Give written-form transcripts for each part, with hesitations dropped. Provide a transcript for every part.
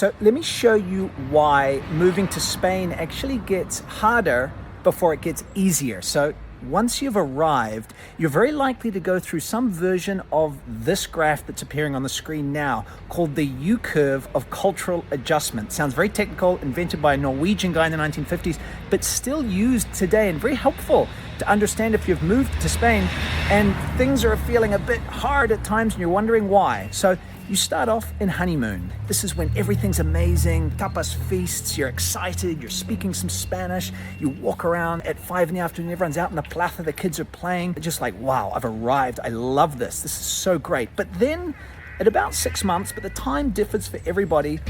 So let me show you why moving to Spain actually gets harder before it gets easier. So once you've arrived, you're very likely to go through some version of this graph that's appearing on the screen now, called the U-curve of cultural adjustment. Sounds very technical, invented by a Norwegian guy in the 1950s, but still used today and very helpful to understand if you've moved to Spain and things are feeling a bit hard at times and you're wondering why. So you start off in honeymoon. This is when everything's amazing, tapas feasts, you're excited, you're speaking some Spanish, you walk around at 5 in the afternoon, everyone's out in the plaza, the kids are playing, just like, wow, I've arrived, I love this is so great. But then at about 6 months, but the time differs for everybody,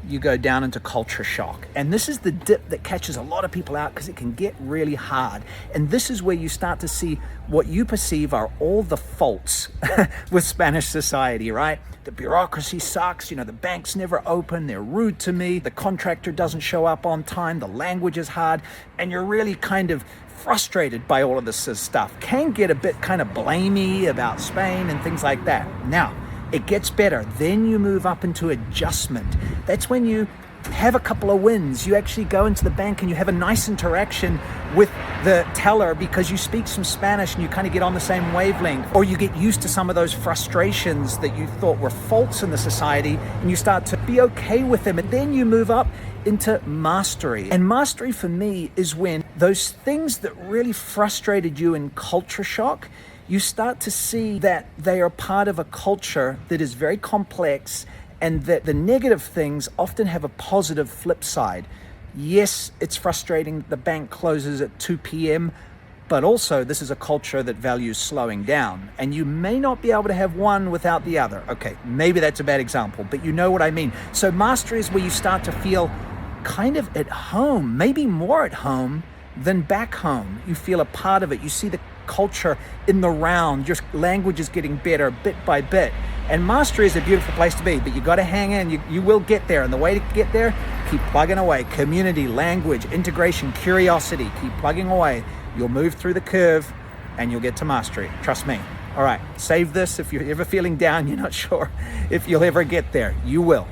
you go down into culture shock. And this is the dip that catches a lot of people out because it can get really hard. And this is where you start to see what you perceive are all the faults with Spanish society, right? The bureaucracy sucks, the banks never open, they're rude to me, the contractor doesn't show up on time, the language is hard, and you're really kind of frustrated by all of this stuff. Can get a bit kind of blamey about Spain and things like that. Now, it gets better. Then you move up into adjustment. That's when you have a couple of wins. You actually go into the bank and you have a nice interaction with the teller because you speak some Spanish and you kind of get on the same wavelength, or you get used to some of those frustrations that you thought were faults in the society and you start to be okay with them. And then you move up into mastery. And mastery for me is when those things that really frustrated you in culture shock, you start to see that they are part of a culture that is very complex and that the negative things often have a positive flip side. Yes, it's frustrating the bank closes at 2 p.m., but also this is a culture that values slowing down. And you may not be able to have one without the other. Okay, maybe that's a bad example, but you know what I mean. So mastery is where you start to feel kind of at home, maybe more at home than back home. You feel a part of it. You see the culture in the round. Your language is getting better bit by bit. And mastery is a beautiful place to be, but you got to hang in. You will get there. And the way to get there, keep plugging away. Community, language, integration, curiosity. Keep plugging away. You'll move through the curve and you'll get to mastery. Trust me. All right, save this if you're ever feeling down, you're not sure if you'll ever get there. You will.